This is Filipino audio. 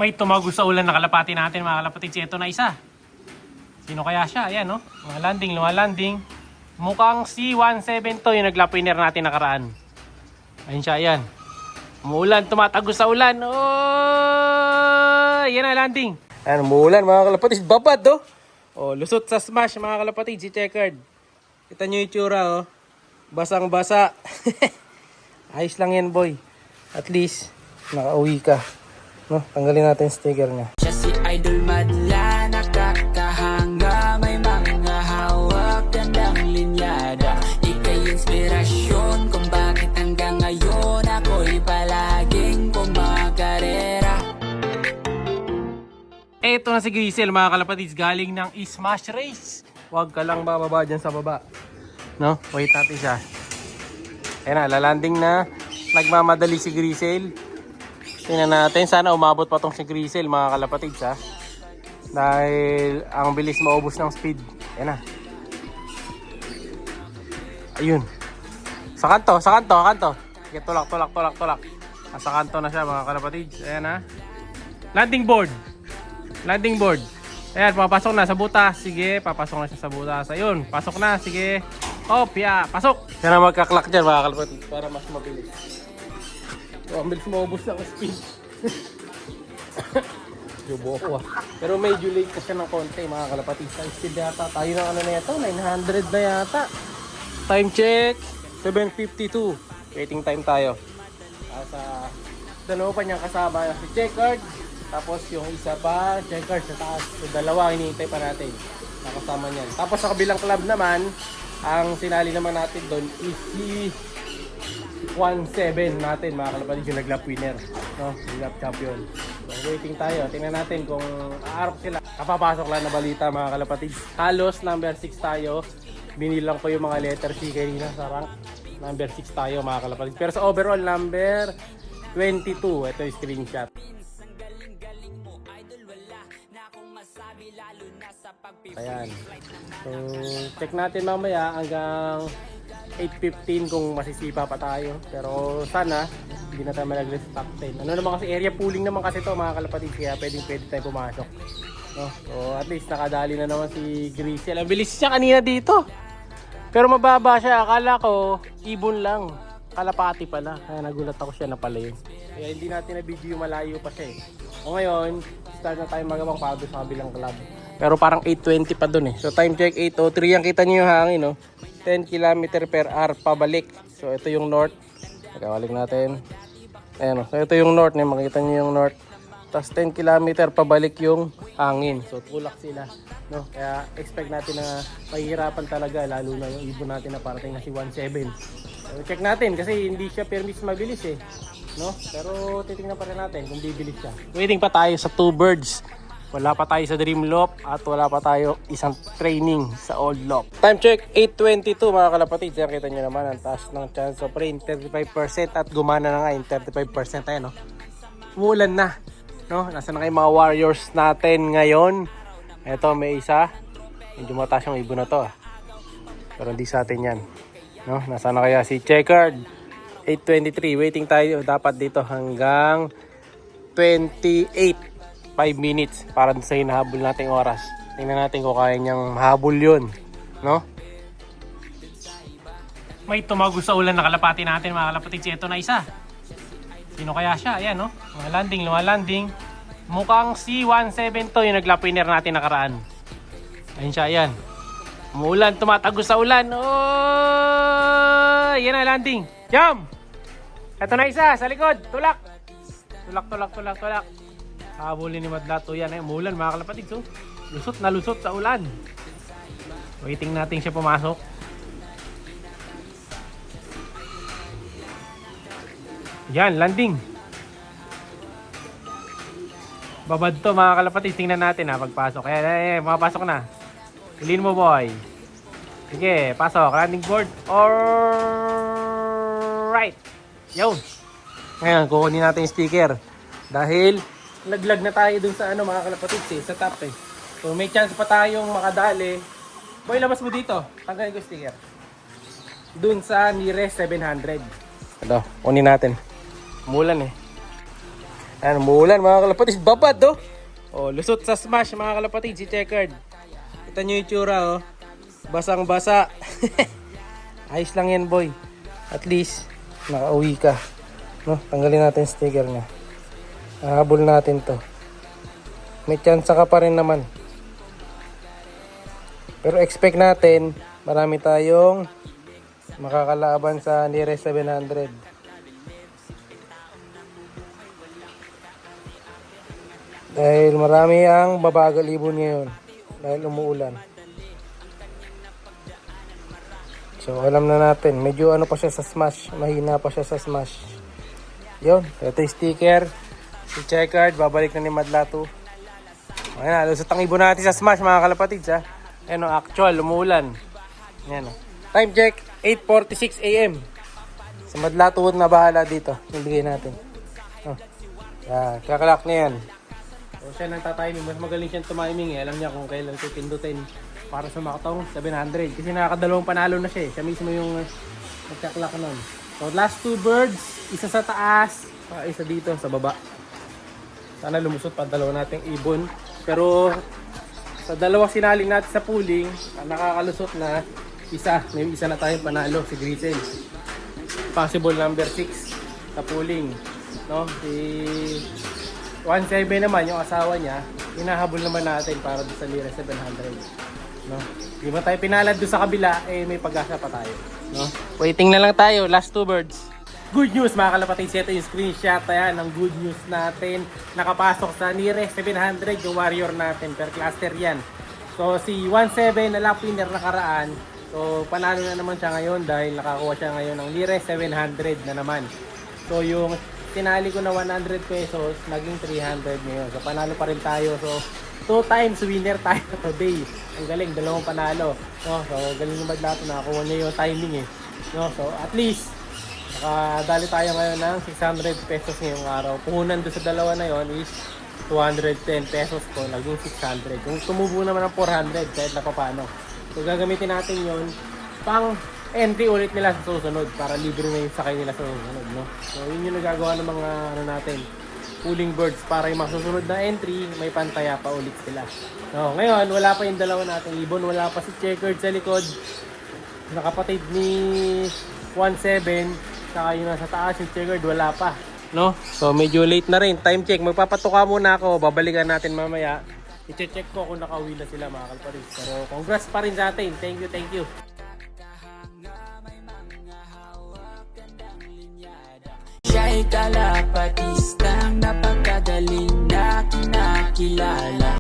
May tumago sa ulan na kalapati natin mga kalapatid. Ito na isa. Sino kaya siya? Ayan no. Lumalanding. Mukhang C17 to yung nag-lap winner natin nakaraan. Ayun siya, ayan. Umuulan, tumatago sa ulan. Oh! Ayan na, landing. Ayan, umuulan mga kalapatid. Babad oh. Oh, lusot sa smash mga kalapatid si Checkered. Kita nyo yung itsura oh. Basang-basa. Ayos lang yan boy. At least, nakauwi ka. No, tanggalin natin yung sticker niya. Siya si Idol Madla, nakakahanga, may mga hawak, gandang linyada. Ika'y inspirasyon kung bakit hanggang ngayon ako'y palaging kumakarera. Eto na si Grisel mga kalapatids, galing ng Smash Race. Huwag ka lang bababa dyan sa baba. No, wait natin siya. Ayan na, lalanding na. Nagmamadali si Grisel. Tingnan natin, sana umabot pa tong si Grisel mga kalapatids ha. Dahil ang bilis maubos ng speed. Ayan na. Ayun. Sa kanto. Sige, tulak. Nasa kanto na siya mga kalapatids. Ayan na. Landing board. Ayan, papasok na sa butas. Sige, papasok na siya sa butas. Ayun, pasok na. Sige. Opya, pasok. Yan na magkaklak dyan mga kalapatids para mas mabilis. So, ang bilis maubos ng speed. Jubo ko ah. Pero medyo late kasi ng konti mga kalapatid. Sa speed yata. Tayo ng ano na yata. 900 na yata. Time check. 7:52. Waiting time tayo. Sa dalawa pa niyang kasama. Si Checkered. Tapos yung isa pa. Checkered sa taas. So dalawa hinihintay pa natin. Nakasama niyan. Tapos sa kabilang club naman. Ang sinali naman natin doon is si 17 natin mga kalapatid yung nag-lap winner, no? Nag-lap champion. So waiting tayo, tingnan natin kung aarap sila. Kapapasok lang na balita mga kalapatid. Halos number 6 tayo. Binilang ko yung mga letter C kanina sa rank. Number 6 tayo mga kalapatid. Pero sa overall number 22, ito yung screenshot. Ayan. So check natin mamaya hanggang 8:15 kung masisipa pa tayo. Pero sana hindi na tayo malaglas top 10. Ano naman kasi area pooling naman kasi to mga kalapatid. Kaya pwede tayo pumasok. No? So at least nakadali na naman si Grisel. Ang bilis siya kanina dito. Pero mababa siya. Akala ko ibon lang. Kalapati pala. Kaya nagulat ako siya na pala yun. Kaya hindi natin na video malayo pa siya eh. O ngayon, start na tayo magawang pado sa kabilang club. Pero parang 8:20 pa dun eh. So time check 8:03. Yan kita nyo yung hangin no. 10 km per hour pabalik. So ito yung north. Pagkawalik natin. Ayan o. So ito yung north. Makikita nyo yung north. Tapos 10 km pabalik yung hangin. So tulak sila. No? Kaya expect natin na mahihirapan talaga. Lalo na yung ibon natin na parating na si 17. So check natin kasi hindi siya permis mabilis eh. No? Pero titingnan pa rin natin kung bibilis siya. Waiting pa tayo sa 2 birds. Wala pa tayo sa Dream Loop at wala pa tayo isang training sa Old Loop. Time check 8:22 mga kalapatid. Yan kita nyo naman ang taas ng chance of rain 35% at gumana na nga yung 35%. Ayan no. Umuulan na. No? Nasaan na kayo mga warriors natin ngayon? Ito may isa. Medyo mataas yung ibon na to. Pero hindi sa atin yan. No? Nasaan na kaya si Checkered? 8:23. Waiting tayo dapat dito hanggang 28. 5 minutes para sa hinahabol nating oras. Tingnan natin kung kaya niyang mahabol yun. No? May tumago sa ulan na kalapati natin mga kalapatid. Ito na isa. Sino kaya siya? Ayan no? Lumalanding. Mukhang C17 to yung nag-lap winner natin nakaraan. Ayun siya, ayan. Umuulan, tumatago sa ulan. Oh! Yan na, landing. Jump! Ito na isa, sa likod. Tulak. Habulin ni Madlato yan eh. Umulan mga kalapatid. So, lusot na lusot sa ulan. Waiting natin siya pumasok. Yan, landing. Babad to mga kalapatid. Tingnan natin ha, pagpasok. Ayan, makapasok na. Ilin mo boy. Sige, pasok. Landing board. Alright. Yun. Ngayon, kukunin natin yung sticker. Dahil laglag na tayo dun sa ano mga kalapatid sa top eh. So may chance pa tayong makadali. Boy, labas mo dito. Tanggalin ko sticker. Dun sa nearest 700. Ito, kunin natin. Umulan eh. Ayan, umuulan mga kalapatid. Babad, oh. Oh, lusot sa smash mga kalapatid si Checkered. Kita nyo yung itsura, oh. Basang-basa. Ayos lang yan, boy. At least, nakauwi ka. No? Tanggalin natin sticker niya. Hahabol natin to. May chance ka pa rin naman. Pero expect natin, marami tayong makakalaban sa nearest 700. Dahil marami ang babagal ibon ngayon. Dahil umuulan. So alam na natin, medyo ano pa siya sa smash. Mahina pa siya sa smash. Yun, ito yung sticker. Si Checkered, babalik na ni Madlato. Ayan, lusot ang ibon natin sa smash mga kalapatids ha. Ayan o, actual, umuulan. Ayan o. Time check, 8:46 AM. Sa Madlato na bahala dito. Nabigay natin. Oh. Yan, kakalak na yan. So siya nang tatiming, mas magaling siyang tumiming eh. Alam niya kung kailan ito pindutin para sa makatong 700. Kasi nakakadalawang panalo na siya eh. Siya mismo yung nagkaklak nun. So last 2 birds, isa sa taas, isa dito sa baba. Sana lumusot pa dalawa nating ibon. Pero sa dalawa sinali natin sa pooling, nakakalusot na isa. May isa na tayong panalo, si Grisel. Possible number 6 sa pooling. No? Si 17 naman, yung asawa niya, hinahabol naman natin para doon sa Lira 700. No? Di ba tayo pinalad doon sa kabila, eh may pag-asa pa tayo. No? Waiting na lang tayo, last 2 birds. Good news mga kalapatids, ito yung screenshot ayan, ng good news natin. Nakapasok sa nearest 700 yung warrior natin, per cluster yan. So si 17 na lap winner nakaraan, so panalo na naman siya ngayon dahil nakakuha siya ngayon ng nearest 700 na naman. So yung tinali ko na 100 pesos, naging 300 ngayon. So panalo pa rin tayo. So 2 times winner tayo today. Ang galing, dalawang panalo. No? So galing yung Madlato, nakakuha niya yung timing eh. No? So at least nakadali tayo ngayon ng 600 pesos ngayong araw. Puhunan doon sa dalawa na yon is 210 pesos ko, naging 600. Kung tumubo naman ng 400 kahit na paano. So gagamitin natin yon pang entry ulit nila sa susunod para libre na yung sakay nila sa susunod. No? So yun yung nagagawa ng mga ano natin, pooling birds para yung mga susunod na entry may pantaya pa ulit sila. No, ngayon wala pa yung dalawa nating ibon, wala pa si Checkered sa likod. Nakapatid ni 17. Saka yung nasa taas, yung Checkered, wala pa. No? So, medyo late na rin. Time check. Magpapatuka muna ako. Babalikan natin mamaya. I-check ko kung nakauwi na sila mga kalparis. Pero congrats pa rin sa atin. Thank you, thank you. Siya'y kalapatistang napakagaling na kinakilala.